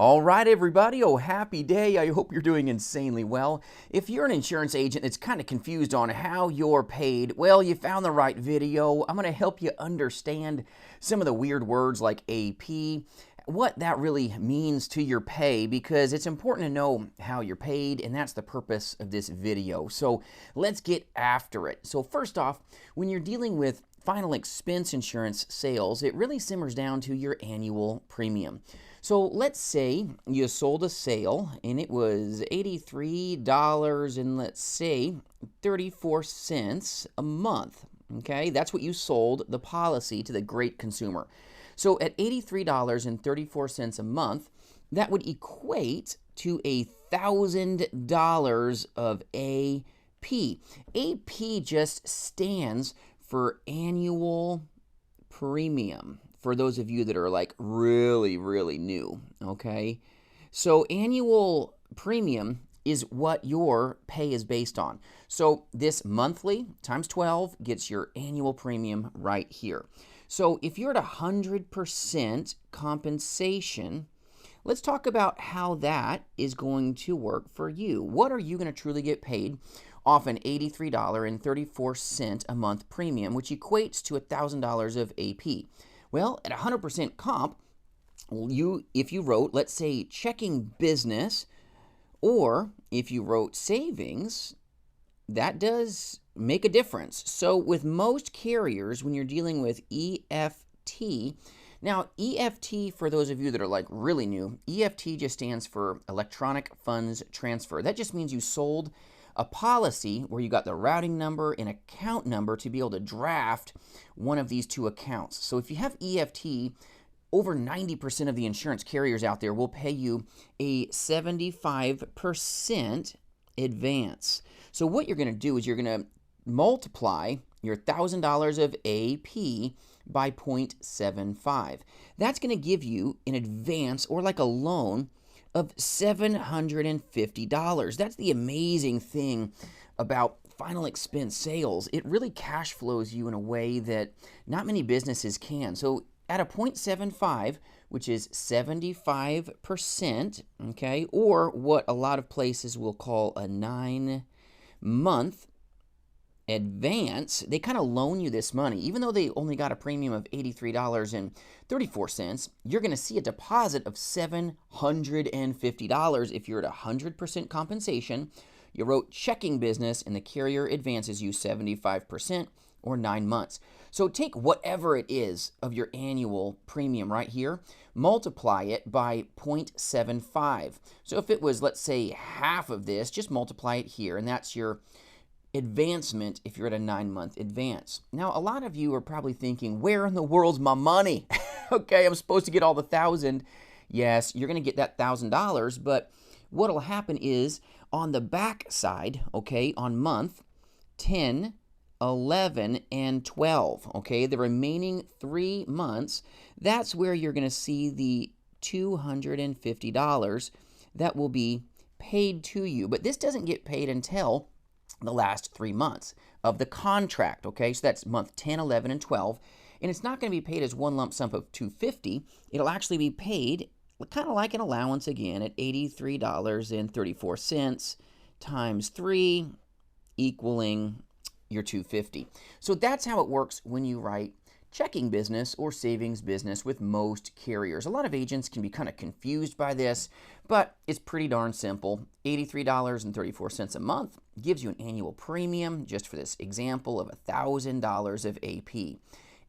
All right, everybody. Oh, happy day. I hope you're doing insanely well. If you're an insurance agent that's kind of confused on how you're paid, well, you found the right video. I'm going to help you understand some of the weird words like AP, what that really means to your pay, because it's important to know how you're paid, and that's the purpose of this video. So let's get after it. So first off, when you're dealing with final expense insurance sales, it really simmers down to your annual premium. So let's say you sold a sale and it was $83 and let's say 34 cents a month. Okay, that's what you sold the policy to the great consumer. So at $83.34 a month, that would equate to $1,000 of AP. AP just stands for annual premium, for those of you that are like really new, okay? So annual premium is what your pay is based on. So this monthly times 12 gets your annual premium right here. So if you're at 100% compensation, let's talk about how that is going to work for you. What are you going to truly get paid off an $83.34 a month premium, which equates to $1,000 of AP? Well, at 100% comp, if you wrote, let's say, checking business, or if you wrote savings, that does make a difference. So with most carriers, when you're dealing with EFT, now EFT, for those of you that are like really new, EFT just stands for electronic funds transfer. That just means you sold a policy where you got the routing number and account number to be able to draft one of these two accounts. So if you have EFT, over 90% of the insurance carriers out there will pay you a 75% advance. So what you're going to do is you're going to multiply your $1,000 of AP by 0.75. That's going to give you an advance, or like a loan, of $750. That's the amazing thing about final expense sales. It really cash flows you in a way that not many businesses can. So at a 0.75, which is 75%, okay, or what a lot of places will call a 9-month advance, they kind of loan you this money. Even though they only got a premium of $83.34, you're going to see a deposit of $750 if you're at 100% compensation. You wrote checking business and the carrier advances you 75% or 9 months. So take whatever it is of your annual premium right here, multiply it by 0.75. So if it was, let's say, half of this, just multiply it here, and that's your advancement if you're at a 9-month advance. Now, a lot of you are probably thinking, where in the world's my money? Okay, I'm supposed to get all the $1,000. Yes, you're going to get that $1,000, but what'll happen is on the back side, okay, on month 10, 11, and 12, okay, the remaining 3 months, that's where you're going to see the $250 that will be paid to you. But this doesn't get paid until the last 3 months of the contract, okay? So that's month 10, 11, and 12. And it's not going to be paid as one lump sum of $250. It'll actually be paid kind of like an allowance again at $83.34 times 3, equaling your $250. So that's how it works when you write checking business or savings business with most carriers. A lot of agents can be kind of confused by this, but it's pretty darn simple. $83.34 a month gives you an annual premium, just for this example, of $1,000 of AP.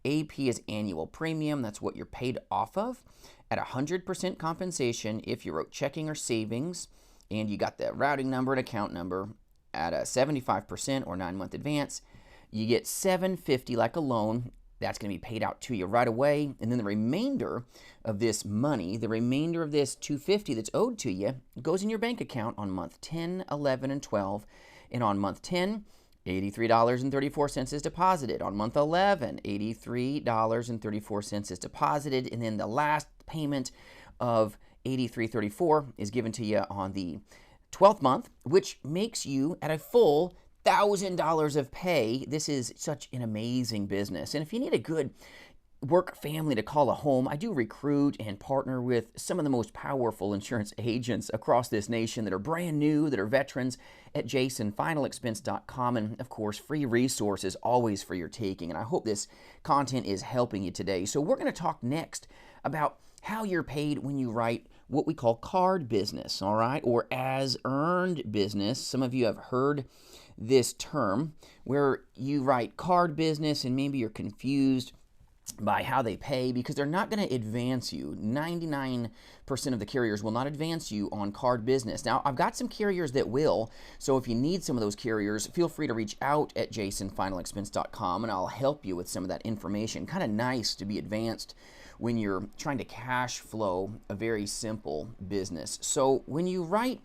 AP is annual premium. That's what you're paid off of at 100% compensation if you wrote checking or savings and you got the routing number and account number at a 75% or 9-month advance. You get $750 like a loan. That's going to be paid out to you right away. And then the remainder of this money, the remainder of this $250 that's owed to you, goes in your bank account on month 10, 11, and 12. And on month 10, $83.34 is deposited. On month 11, $83.34 is deposited. And then the last payment of $83.34 is given to you on the 12th month, which makes you at a full $1,000 of pay. This is such an amazing business. And if you need a good work family to call a home, I do recruit and partner with some of the most powerful insurance agents across this nation that are brand new, that are veterans at jasonfinalexpense.com. And of course, free resources always for your taking. And I hope this content is helping you today. So we're going to talk next about how you're paid when you write what we call card business, all right, or as earned business. Some of you have heard this term where you write card business and maybe you're confused by how they pay because they're not going to advance you. 99% of the carriers will not advance you on card business. Now, I've got some carriers that will, so if you need some of those carriers, feel free to reach out at jasonfinalexpense.com and I'll help you with some of that information. Kind of nice to be advanced when you're trying to cash flow a very simple business. So when you write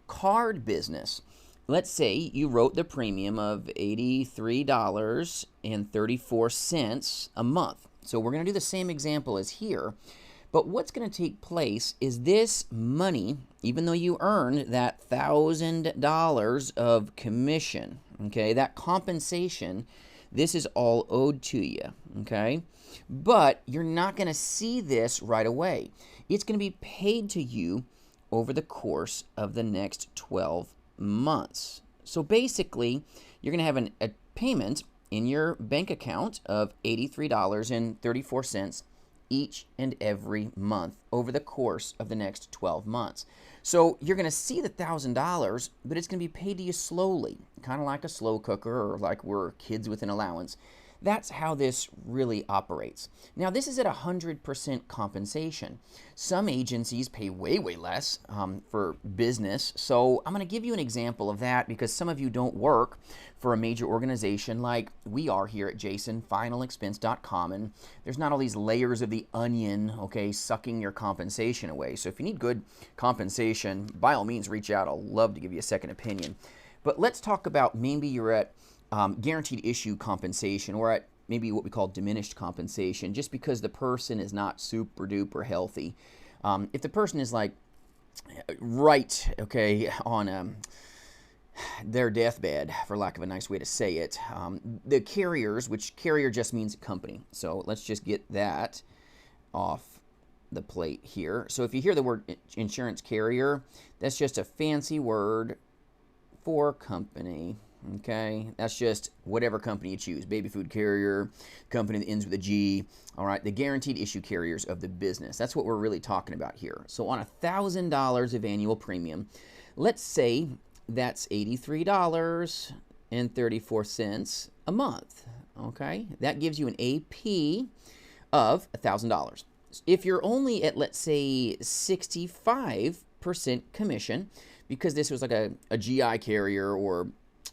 card business, let's say you wrote the premium of $83.34 a month. So we're going to do the same example as here, but what's going to take place is this money, even though you earned that $1,000 of commission, okay, that compensation, this is all owed to you, okay? But you're not going to see this right away. It's going to be paid to you over the course of the next 12 months. So basically, you're going to have a payment in your bank account of $83.34 each and every month over the course of the next 12 months. So you're going to see the $1,000, but it's going to be paid to you slowly, kind of like a slow cooker or like we're kids with an allowance. That's how this really operates. Now, this is at 100% compensation. Some agencies pay way, way less for business. So I'm going to give you an example of that because some of you don't work for a major organization like we are here at jasonfinalexpense.com. And there's not all these layers of the onion, okay, sucking your compensation away. So if you need good compensation, by all means, reach out. I'll love to give you a second opinion. But let's talk about maybe you're at guaranteed issue compensation or at maybe what we call diminished compensation just because the person is not super duper healthy. If the person is like right, okay, on their deathbed, for lack of a nice way to say it, the carriers, which carrier just means company. So let's just get that off the plate here. So if you hear the word insurance carrier, that's just a fancy word for company. Okay, that's just whatever company you choose. Baby food carrier, company that ends with a G. All right, the guaranteed issue carriers of the business. That's what we're really talking about here. So on $1,000 of annual premium, let's say that's $83.34 a month. Okay, that gives you an AP of $1,000. If you're only at, let's say, 65% commission, because this was like a GI carrier or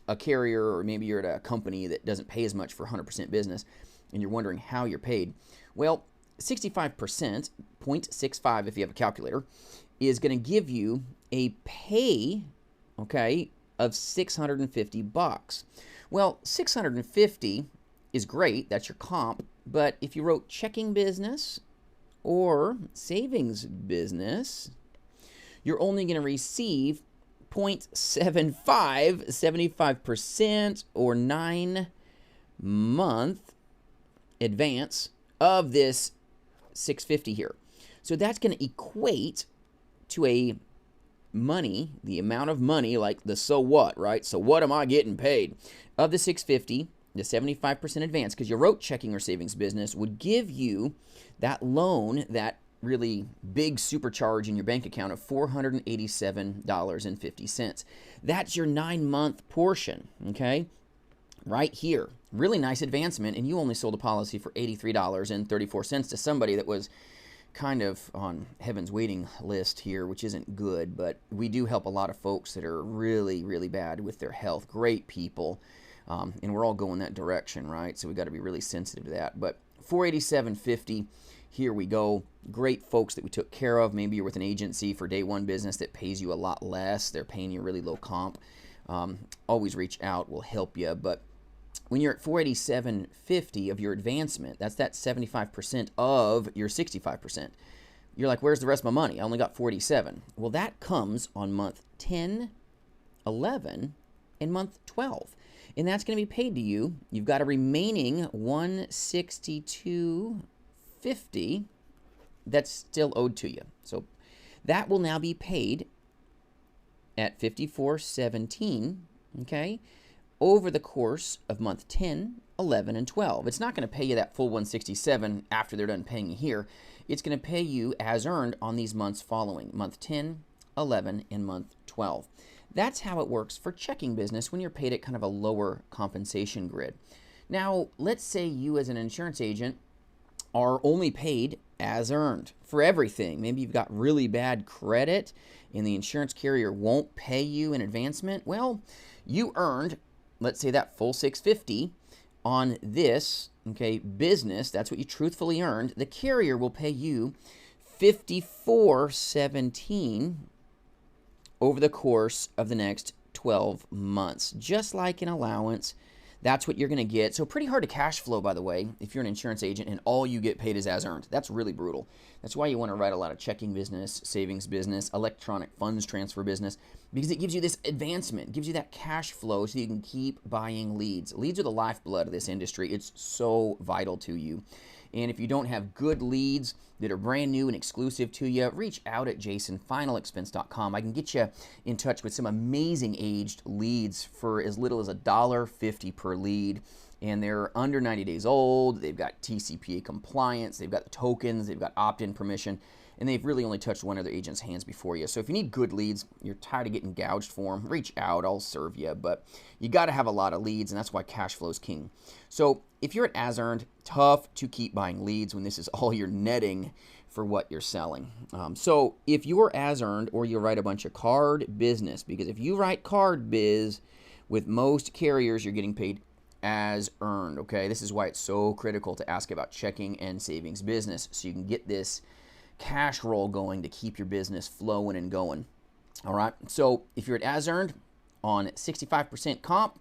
a carrier, or maybe you're at a company that doesn't pay as much for 100% business and you're wondering how you're paid. Well, 65%, 0.65 if you have a calculator, is going to give you a pay, okay, of $650. Well, $650 is great. That's your comp. But if you wrote checking business or savings business, you're only going to receive 0.75, 75%, or 9-month advance of this $650 here. So that's going to equate to the amount of money, like the so what, right? So what am I getting paid? Of the $650, the 75% advance, because you wrote checking or savings business, would give you that loan, that really big supercharge in your bank account of $487.50. That's your 9-month portion, okay? Right here. Really nice advancement, and you only sold a policy for $83.34 to somebody that was kind of on heaven's waiting list here, which isn't good, but we do help a lot of folks that are really, really bad with their health. Great people, and we're all going that direction, right? So we got to be really sensitive to that. But $487.50, here we go. Great folks that we took care of. Maybe you're with an agency for day one business that pays you a lot less. They're paying you really low comp. Always reach out. We'll help you. But when you're at $487.50 of your advancement, that's that 75% of your 65%. You're like, where's the rest of my money? I only got $47. Well, that comes on month 10, 11, and month 12. And that's going to be paid to you. You've got a remaining $162 $46.50 that's still owed to you. So that will now be paid at $54.17, okay, over the course of month 10, 11, and 12. It's not going to pay you that full $167 after they're done paying you here. It's going to pay you as earned on these months following, month 10, 11, and month 12. That's how it works for checking business when you're paid at kind of a lower compensation grid. Now, let's say you as an insurance agent are only paid as earned for everything. Maybe you've got really bad credit and the insurance carrier won't pay you an advancement. Well, you earned, let's say, that full $650 on this, okay, business. That's what you truthfully earned. The carrier will pay you $54.17 over the course of the next 12 months, just like an allowance. That's what you're going to get. So pretty hard to cash flow, by the way, if you're an insurance agent and all you get paid is as earned. That's really brutal. That's why you want to write a lot of checking business, savings business, electronic funds transfer business, because it gives you this advancement, gives you that cash flow so you can keep buying leads. Leads are the lifeblood of this industry. It's so vital to you. And if you don't have good leads that are brand new and exclusive to you, reach out at jasonfinalexpense.com. I can get you in touch with some amazing aged leads for as little as $1.50 per lead. And they're under 90 days old. They've got TCPA compliance. They've got the tokens. They've got opt-in permission. And they've really only touched one other agent's hands before you. So if you need good leads, you're tired of getting gouged for them, reach out. I'll serve you. But you got to have a lot of leads, and that's why cash flow is king. So if you're at as earned, tough to keep buying leads when this is all you're netting for what you're selling. So if you're as earned, or you write a bunch of card business, because if you write card biz with most carriers, you're getting paid as earned, okay? This is why it's so critical to ask about checking and savings business, so you can get this cash roll going to keep your business flowing and going. All right, so if you're at as earned on 65% comp,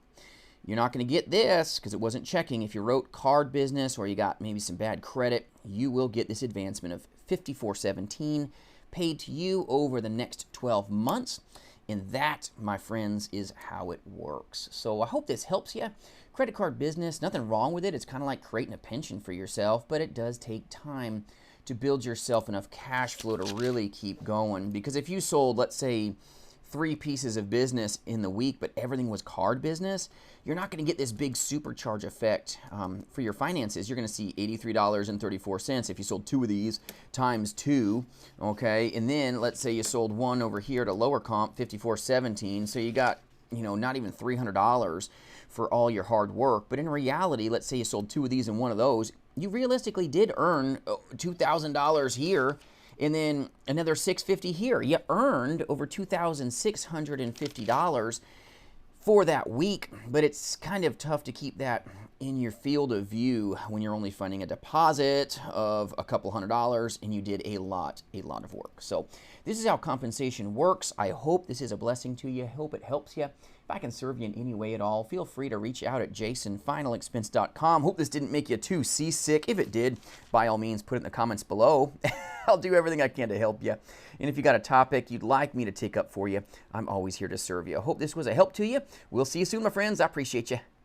you're not going to get this because it wasn't checking. If you wrote card business or you got maybe some bad credit, you will get this advancement of $54.17 paid to you over the next 12 months. And that, my friends, is how it works. So I hope this helps you. Credit card business, nothing wrong with it. It's kind of like creating a pension for yourself, but it does take time to build yourself enough cash flow to really keep going. Because if you sold, let's say, 3 pieces of business in the week, but everything was card business, you're not going to get this big supercharge effect for your finances. You're going to see $83.34 if you sold 2 of these times 2, okay? And then let's say you sold one over here at a lower comp, $54.17, so you got, not even $300 for all your hard work. But in reality, let's say you sold 2 of these and 1 of those, you realistically did earn $2,000 here and then another $650 here. You earned over $2,650 for that week, but it's kind of tough to keep that in your field of view when you're only funding a deposit of a couple $100 and you did a lot of work. So this is how compensation works. I hope this is a blessing to you. I hope it helps you. If I can serve you in any way at all, feel free to reach out at jasonfinalexpense.com. Hope this didn't make you too seasick. If it did, by all means, put it in the comments below. I'll do everything I can to help you. And if you got a topic you'd like me to take up for you, I'm always here to serve you. I hope this was a help to you. We'll see you soon, my friends. I appreciate you.